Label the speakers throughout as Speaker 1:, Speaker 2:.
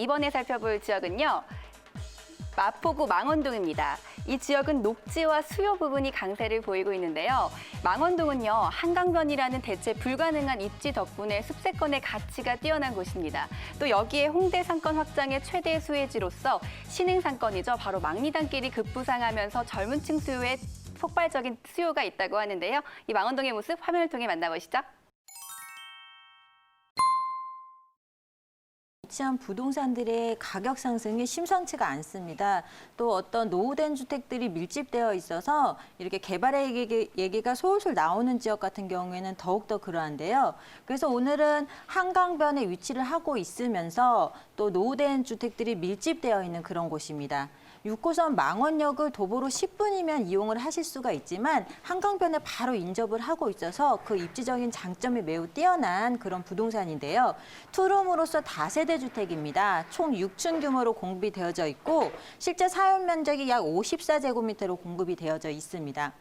Speaker 1: 이번에 살펴볼 지역은요. 마포구 망원동입니다. 이 지역은 녹지와 수요 부분이 강세를 보이고 있는데요. 망원동은요, 한강변이라는 대체 불가능한 입지 덕분에 숲세권의 가치가 뛰어난 곳입니다. 또 여기에 홍대 상권 확장의 최대 수혜지로서 신흥 상권이죠. 바로 망리단길이 급부상하면서 젊은 층 수요에 폭발적인 수요가 있다고 하는데요. 이 망원동의 모습 화면을 통해 만나보시죠.
Speaker 2: 위치한 부동산들의 가격 상승이 심상치가 않습니다. 또 어떤 노후된 주택들이 밀집되어 있어서 이렇게 개발의 얘기가 솔솔 나오는 지역 같은 경우에는 더욱더 그러한데요. 그래서 오늘은 한강변에 위치를 하고 있으면서 또 노후된 주택들이 밀집되어 있는 그런 곳입니다. 6호선 망원역을 도보로 10분이면 이용을 하실 수가 있지만 한강변에 바로 인접을 하고 있어서 그 입지적인 장점이 매우 뛰어난 그런 부동산인데요. 투룸으로서 다세대 주택입니다. 총 6층 규모로 공급이 되어져 있고 실제 사용 면적이 약 54제곱미터로 공급이 되어져 있습니다.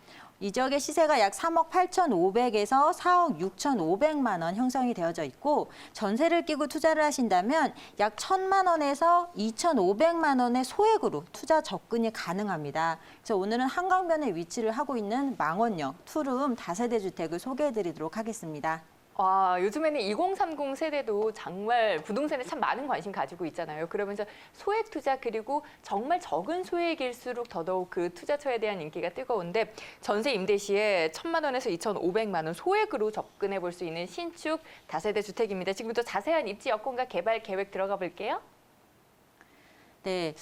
Speaker 2: 이 지역의 시세가 약 3억 8,500에서 4억 6,500만 원 형성이 되어져 있고 전세를 끼고 투자를 하신다면 약 1,000만 원에서 2,500만 원의 소액으로 투자 접근이 가능합니다. 그래서 오늘은 한강변에 위치를 하고 있는 망원역 투룸 다세대 주택을 소개해드리도록 하겠습니다.
Speaker 3: 와, 요즘에는 2030 세대도 정말 부동산에 참 많은 관심 가지고 있잖아요. 그러면서 소액 투자 그리고 정말 적은 소액일수록 더더욱 그 투자처에 대한 인기가 뜨거운데 전세 임대 시에 1,000만 원에서 2,500만 원 소액으로 접근해 볼 수 있는 신축 다세대 주택입니다. 지금부터 자세한 입지 여건과 개발 계획 들어가 볼게요.
Speaker 2: 네,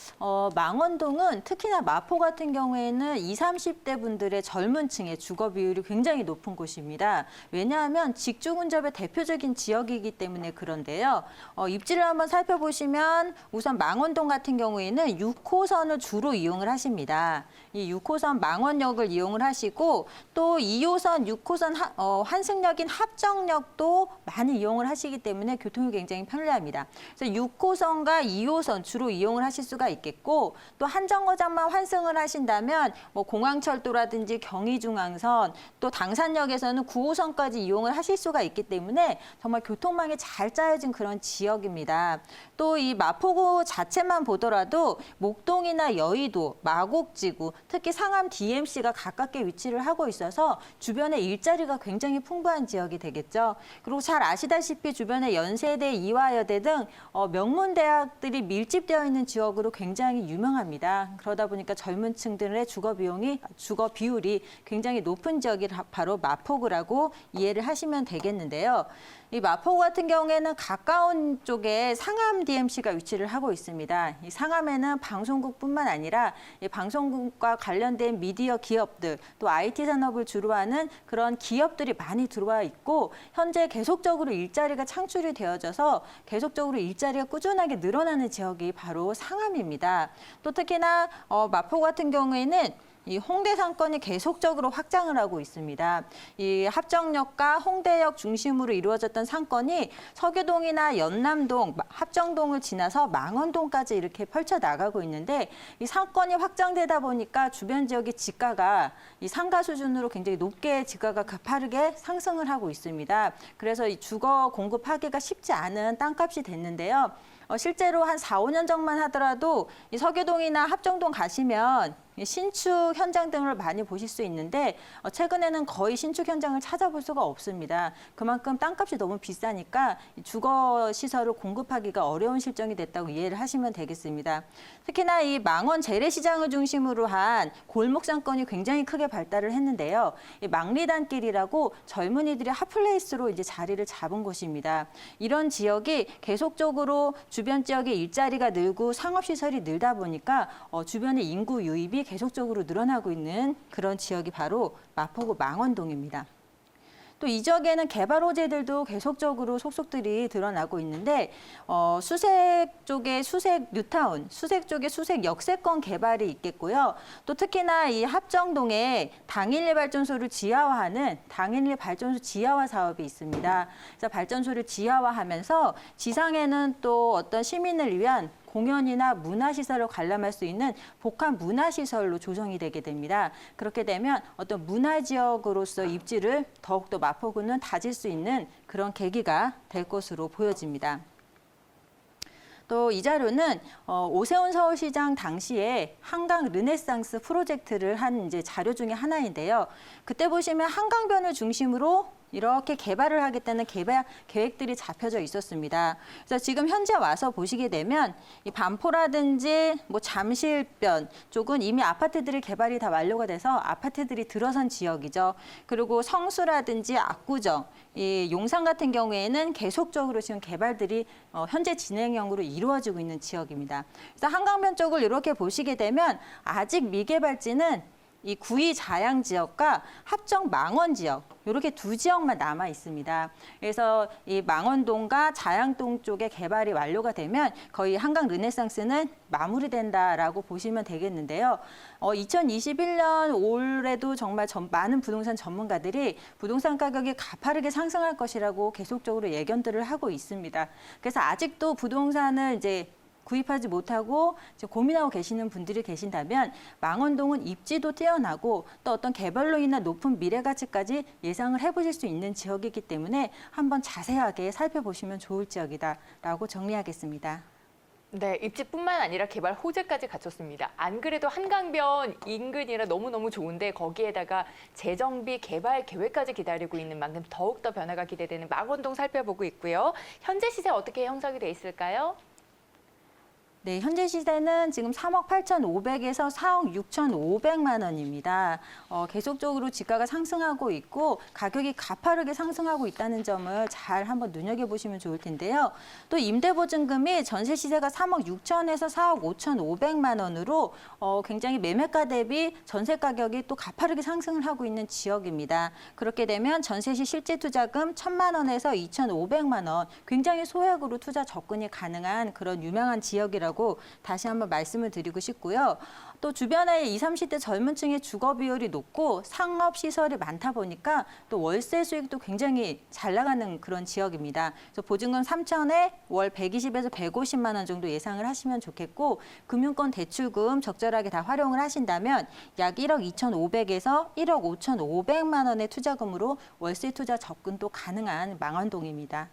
Speaker 2: 망원동은 특히나 마포 같은 경우에는 20, 30대 분들의 젊은 층의 주거 비율이 굉장히 높은 곳입니다. 왜냐하면 직주근접의 대표적인 지역이기 때문에 그런데요. 입지를 한번 살펴보시면 우선 망원동 같은 경우에는 6호선을 주로 이용을 하십니다. 이 6호선 망원역을 이용을 하시고 또 2호선, 6호선 환승역인 합정역도 많이 이용을 하시기 때문에 교통이 굉장히 편리합니다. 그래서 6호선과 2호선 주로 이용을 하실 수가 있겠고 또 한 정거장만 환승을 하신다면 뭐 공항철도라든지 경의중앙선 또 당산역에서는 9호선까지 이용을 하실 수가 있기 때문에 정말 교통망이 잘 짜여진 그런 지역입니다. 또 이 마포구 자체만 보더라도 목동이나 여의도, 마곡지구, 특히 상암 DMC가 가깝게 위치를 하고 있어서 주변에 일자리가 굉장히 풍부한 지역이 되겠죠. 그리고 잘 아시다시피 주변에 연세대, 이화여대 등 명문대학들이 밀집되어 있는 지역으로 굉장히 유명합니다. 그러다 보니까 젊은 층들의 주거 비율이 굉장히 높은 지역이 바로 마포구라고 이해를 하시면 되겠는데요. 이 마포구 같은 경우에는 가까운 쪽에 상암 DMC가 위치를 하고 있습니다. 이 상암에는 방송국뿐만 아니라 이 방송국과 관련된 미디어 기업들 또 IT 산업을 주로 하는 그런 기업들이 많이 들어와 있고 현재 계속적으로 일자리가 창출이 되어져서 계속적으로 일자리가 꾸준하게 늘어나는 지역이 바로 상암입니다. 또 특히나 마포 같은 경우에는 이 홍대 상권이 계속적으로 확장을 하고 있습니다. 이 합정역과 홍대역 중심으로 이루어졌던 상권이 서교동이나 연남동, 합정동을 지나서 망원동까지 이렇게 펼쳐나가고 있는데 이 상권이 확장되다 보니까 주변 지역의 지가가 이 상가 수준으로 굉장히 높게 지가가 가파르게 상승을 하고 있습니다. 그래서 이 주거 공급하기가 쉽지 않은 땅값이 됐는데요. 실제로 한 4, 5년 전만 하더라도 이 서교동이나 합정동 가시면 신축 현장 등을 많이 보실 수 있는데 최근에는 거의 신축 현장을 찾아볼 수가 없습니다. 그만큼 땅값이 너무 비싸니까 주거 시설을 공급하기가 어려운 실정이 됐다고 이해를 하시면 되겠습니다. 특히나 이 망원 재래시장을 중심으로 한 골목 상권이 굉장히 크게 발달을 했는데요. 이 망리단길이라고 젊은이들이 핫플레이스로 이제 자리를 잡은 곳입니다. 이런 지역이 계속적으로 주변 지역의 일자리가 늘고 상업시설이 늘다 보니까 주변의 인구 유입이 계속적으로 늘어나고 있는 그런 지역이 바로 마포구 망원동입니다. 또 이 지역에는 개발 호재들도 계속적으로 속속들이 드러나고 있는데 수색 쪽에 수색 뉴타운, 수색 쪽에 수색 역세권 개발이 있겠고요. 또 특히나 이 합정동에 당일리 발전소를 지하화하는 당일리 발전소 지하화 사업이 있습니다. 그래서 발전소를 지하화하면서 지상에는 또 어떤 시민을 위한 공연이나 문화시설을 관람할 수 있는 복합 문화시설로 조성이 되게 됩니다. 그렇게 되면 어떤 문화지역으로서 입지를 더욱더 마포구는 다질 수 있는 그런 계기가 될 것으로 보여집니다. 또 이 자료는 오세훈 서울시장 당시에 한강 르네상스 프로젝트를 한 이제 자료 중에 하나인데요. 그때 보시면 한강변을 중심으로 이렇게 개발을 하겠다는 개발 계획들이 잡혀져 있었습니다. 그래서 지금 현재 와서 보시게 되면 이 반포라든지 뭐 잠실변 쪽은 이미 아파트들이 개발이 다 완료가 돼서 아파트들이 들어선 지역이죠. 그리고 성수라든지 압구정, 이 용산 같은 경우에는 계속적으로 지금 개발들이 현재 진행형으로 이루어지고 있는 지역입니다. 그래서 한강변 쪽을 이렇게 보시게 되면 아직 미개발지는 이 구의 자양 지역과 합정 망원 지역 이렇게 두 지역만 남아 있습니다. 그래서 이 망원동과 자양동 쪽의 개발이 완료가 되면 거의 한강 르네상스는 마무리된다라고 보시면 되겠는데요. 2021년 올해도 정말 많은 부동산 전문가들이 부동산 가격이 가파르게 상승할 것이라고 계속적으로 예견들을 하고 있습니다. 그래서 아직도 부동산을 이제 구입하지 못하고 고민하고 계시는 분들이 계신다면 망원동은 입지도 뛰어나고 또 어떤 개발로 인한 높은 미래 가치까지 예상을 해보실 수 있는 지역이기 때문에 한번 자세하게 살펴보시면 좋을 지역이다라고 정리하겠습니다.
Speaker 3: 네, 입지뿐만 아니라 개발 호재까지 갖췄습니다. 안 그래도 한강변 인근이라 너무너무 좋은데 거기에다가 재정비 개발 계획까지 기다리고 있는 만큼 더욱더 변화가 기대되는 망원동 살펴보고 있고요. 현재 시세 어떻게 형성이 돼 있을까요?
Speaker 2: 네, 현재 시세는 지금 3억 8,500에서 4억 6,500만 원입니다. 계속적으로 지가가 상승하고 있고 가격이 가파르게 상승하고 있다는 점을 잘 한번 눈여겨보시면 좋을 텐데요. 또 임대보증금이 전세 시세가 3억 6천에서 4억 5,500만 원으로 굉장히 매매가 대비 전세 가격이 또 가파르게 상승을 하고 있는 지역입니다. 그렇게 되면 전세 시 실제 투자금 1,000만 원에서 2,500만 원, 굉장히 소액으로 투자 접근이 가능한 그런 유명한 지역이라고 다시 한번 말씀을 드리고 싶고요. 또 주변에 20, 30대 젊은 층의 주거 비율이 높고 상업 시설이 많다 보니까 또 월세 수익도 굉장히 잘 나가는 그런 지역입니다. 그래서 보증금 3천에 월 120에서 150만 원 정도 예상을 하시면 좋겠고 금융권 대출금 적절하게 다 활용을 하신다면 약 1억 2,500에서 1억 5,500만 원의 투자금으로 월세 투자 접근도 가능한 망원동입니다.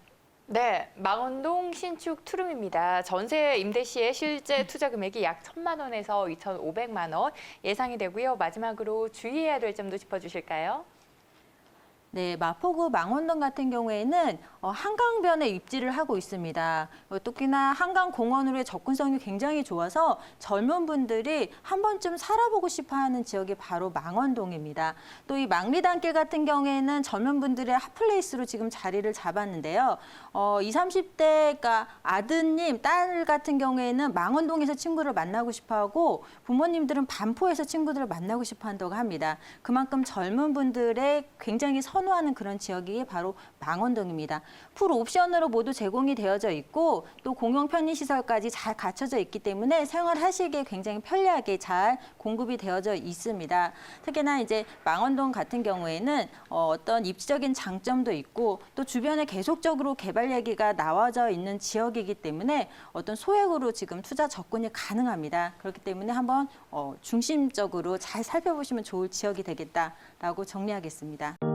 Speaker 3: 네, 망원동 신축 투룸입니다. 전세 임대 시의 실제 투자 금액이 약 1,000만 원에서 2,500만 원 예상이 되고요. 마지막으로 주의해야 될 점도 짚어주실까요?
Speaker 2: 네, 마포구 망원동 같은 경우에는 한강변에 입지를 하고 있습니다. 특히나 한강공원으로의 접근성이 굉장히 좋아서 젊은 분들이 한 번쯤 살아보고 싶어하는 지역이 바로 망원동입니다. 또 이 망리단길 같은 경우에는 젊은 분들의 핫플레이스로 지금 자리를 잡았는데요. 20, 30대가 아드님, 딸 같은 경우에는 망원동에서 친구를 만나고 싶어하고 부모님들은 반포에서 친구들을 만나고 싶어한다고 합니다. 그만큼 젊은 분들의 굉장히 선호하는 그런 지역이 바로 망원동입니다. 풀 옵션으로 모두 제공이 되어져 있고 또 공용 편의시설까지 잘 갖춰져 있기 때문에 생활하시기에 굉장히 편리하게 잘 공급이 되어져 있습니다. 특히나 이제 망원동 같은 경우에는 어떤 입지적인 장점도 있고 또 주변에 계속적으로 개발 얘기가 나와져 있는 지역이기 때문에 어떤 소액으로 지금 투자 접근이 가능합니다. 그렇기 때문에 한번 중심적으로 잘 살펴보시면 좋을 지역이 되겠다라고 정리하겠습니다.